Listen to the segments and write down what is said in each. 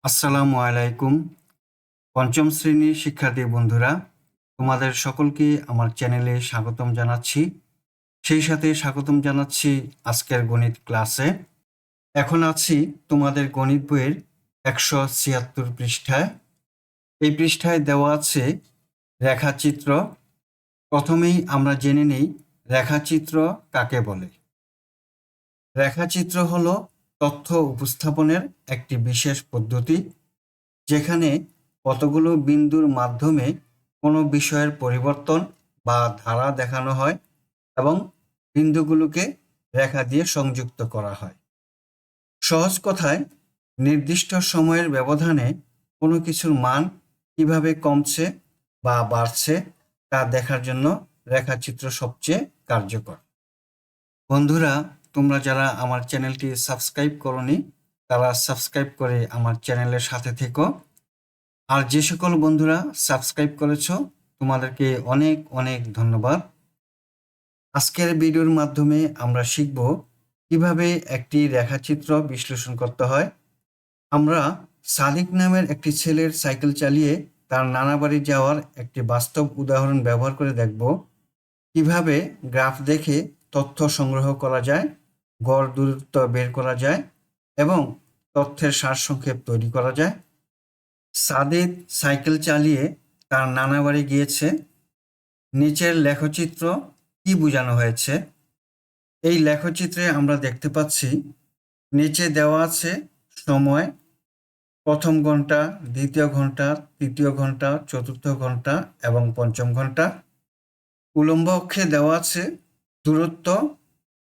আসসালামু আলাইকুম। পঞ্চম শ্রেণীর শিক্ষার্থী বন্ধুরা, তোমাদের সকলকে আমার চ্যানেলে স্বাগতম জানাচ্ছি। সেই সাথে স্বাগতম জানাচ্ছি আজকের গণিত ক্লাসে। এখন আছি তোমাদের গণিত বইয়ের 176 পৃষ্ঠায়। এই পৃষ্ঠায় দেওয়া আছে রেখাচিত্র। প্রথমেই আমরা জেনে নেই রেখাচিত্র কাকে বলে। রেখাচিত্র হলো তথ্য উপস্থাপনের একটি বিশেষ পদ্ধতি, যেখানে কতগুলো বিন্দুর মাধ্যমে কোনো বিষয়ের পরিবর্তন বা ধারা দেখানো হয় এবং বিন্দুগুলোকে রেখা দিয়ে সংযুক্ত করা হয়। সহজ কথায়, নির্দিষ্ট সময়ের ব্যবধানে কোনো কিছুর মান কিভাবে কমছে বা বাড়ছে তা দেখার জন্য রেখাচিত্র সবচেয়ে কার্যকর। বন্ধুরা, তোমরা যারা আমার চ্যানেলটি সাবস্ক্রাইব করোনি, তারা সাবস্ক্রাইব করে আমার চ্যানেলের সাথে থেকো। আর যে সকল বন্ধুরা সাবস্ক্রাইব করেছো, তোমাদেরকে অনেক অনেক ধন্যবাদ। আজকের ভিডিওর মাধ্যমে আমরা শিখব কিভাবে একটি রেখাচিত্র বিশ্লেষণ করতে হয়। আমরা সাদিক নামের একটি ছেলের সাইকেল চালিয়ে তার নানা বাড়ি যাওয়ার একটি বাস্তব উদাহরণ ব্যবহার করে দেখব কিভাবে গ্রাফ দেখে তথ্য সংগ্রহ করা যায়, গড় দূরত্ব বের করা যায় এবং তথ্যের সারসংক্ষেপ তৈরি করা যায়। সাদিক সাইকেল চালিয়ে তার নানা বাড়ি গিয়েছে। নিচের লেখচিত্র কি বোঝানো হয়েছে? এই লেখচিত্রে আমরা দেখতে পাচ্ছি নিচে দেওয়া আছে সময়, প্রথম ঘন্টা, দ্বিতীয় ঘন্টা, তৃতীয় ঘন্টা, চতুর্থ ঘন্টা এবং পঞ্চম ঘন্টা। উলম্ব অক্ষে দেওয়া আছে দূরত্ব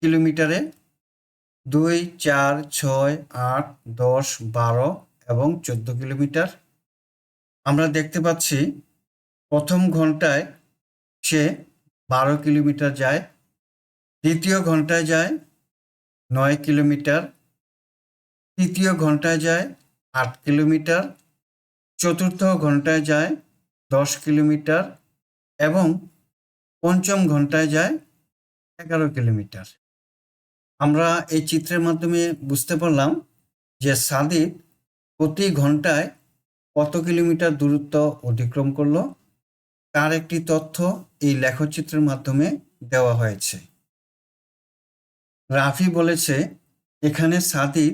কিলোমিটারে 2, 4, 6, 8, 10, 12 এবং 14 কিলোমিটার। আমরা দেখতে পাচ্ছি প্রথম ঘন্টায় সে 12 কিলোমিটার যায়, দ্বিতীয় ঘন্টায় যায় 9 কিলোমিটার, তৃতীয় ঘন্টায় যায় 8 কিলোমিটার, চতুর্থ ঘন্টায় যায় 10 কিলোমিটার এবং পঞ্চম ঘন্টায় যায় 11 কিলোমিটার। আমরা এই চিত্রের মাধ্যমে বুঝতে পারলাম যে সাদিক প্রতি ঘন্টায় কত কিলোমিটার দূরত্ব অতিক্রম করলো। তার একটি তথ্য এই লেখচিত্রের মাধ্যমে দেওয়া হয়েছে। রাফি বলেছে এখানে সাদিক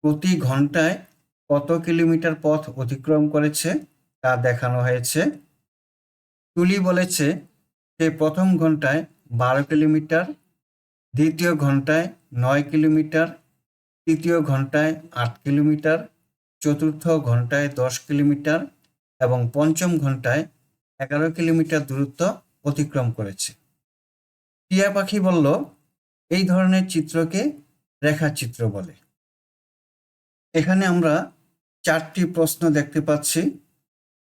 প্রতি ঘন্টায় কত কিলোমিটার পথ অতিক্রম করেছে তা দেখানো হয়েছে। তুলি বলেছে সে প্রথম ঘন্টায় 12 কিলোমিটার, দ্বিতীয় ঘন্টায় 9 কিলোমিটার, তৃতীয় ঘন্টায় 8 কিলোমিটার, চতুর্থ ঘন্টায় 10 কিলোমিটার এবং পঞ্চম ঘন্টায় 11 কিলোমিটার দূরত্ব অতিক্রম করেছে। টিয়া পাখি বলল এই ধরনের চিত্রকে রেখাচিত্র বলে। এখানে আমরা 4টি প্রশ্ন দেখতে পাচ্ছি।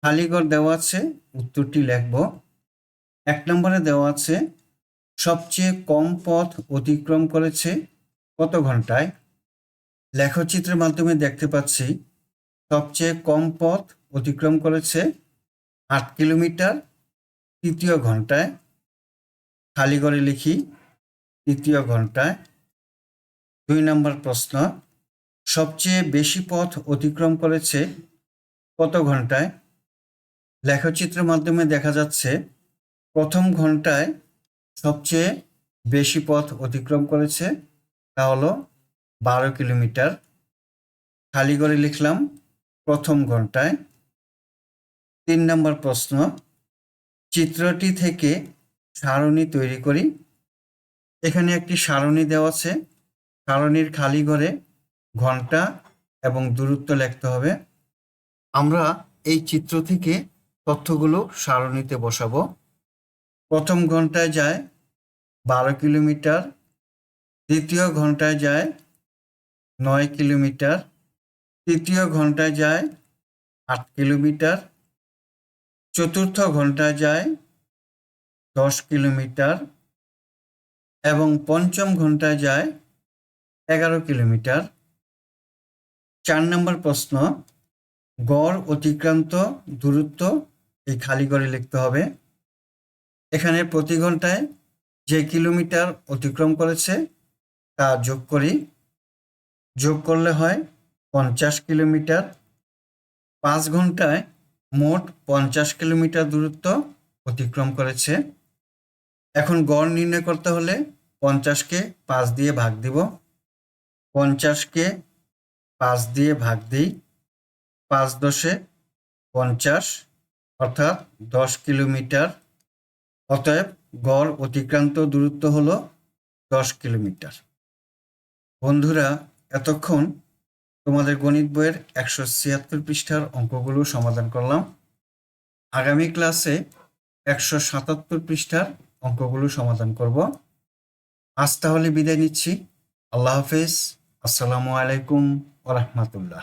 খালি ঘর দেওয়া আছে, উত্তরটি লিখব। 1 নম্বরে দেওয়া আছে সবচেয়ে কম পথ অতিক্রম করেছে কত ঘন্টায়? লেখচিত্রের মাধ্যমে দেখতে পাচ্ছি সবচেয়ে কম পথ অতিক্রম করেছে 8 কিলোমিটার তৃতীয় ঘন্টায়। খালি ঘরে লিখি তৃতীয় ঘন্টায়। 2 নম্বর প্রশ্ন, সবচেয়ে বেশি পথ অতিক্রম করেছে কত ঘন্টায়? লেখচিত্রের মাধ্যমে দেখা যাচ্ছে প্রথম ঘন্টায় সবচেয়ে বেশি পথ অতিক্রম করেছে, তা হলো 12 কিলোমিটার। খালি ঘরে লিখলাম প্রথম ঘন্টায়। 3 নম্বর প্রশ্ন, চিত্রটি থেকে সারণী তৈরি করি। এখানে একটি সারণী দেওয়া আছে। সারণীর খালি ঘরে ঘন্টা এবং দূরত্ব লিখতে হবে। আমরা এই চিত্র থেকে তথ্যগুলো সারণীতে বসাবো। প্রথম ঘন্টায় যায় 12 কিলোমিটার, দ্বিতীয় ঘন্টায় যায় 9 কিলোমিটার, তৃতীয় ঘন্টায় যায় 8 কিলোমিটার, চতুর্থ ঘন্টায় যায় 10 কিলোমিটার এবং পঞ্চম ঘন্টায় যায় 11 কিলোমিটার। 4 নম্বর প্রশ্ন, গড় অতিক্রান্ত দূরত্ব এই খালি ঘরে লিখতে হবে। এখানে প্রতি ঘন্টায় যে কিলোমিটার অতিক্রম করেছে তা যোগ করি। যোগ করলে হয় 50 কিলোমিটার। 5 ঘন্টায় মোট 50 কিলোমিটার দূরত্ব অতিক্রম করেছে। এখন গড় নির্ণয় করতে হলে 50কে 5 দিয়ে ভাগ দিব। 50কে 5 দিয়ে ভাগ দিই। 5 দশে 50 অর্থাৎ 10 কিলোমিটার। অতএব গড় অতিক্রান্ত দূরত্ব হলো 10 কিলোমিটার। বন্ধুরা, এতক্ষণ তোমাদের গণিত বইয়ের 176 পৃষ্ঠার অঙ্কগুলো সমাধান করলাম। আগামী ক্লাসে 177 পৃষ্ঠার অঙ্কগুলো সমাধান করব। আজ তাহলে বিদায় নিচ্ছি। আল্লাহ হাফেজ। আসসালামু আলাইকুম ওয়া রাহমাতুল্লাহ।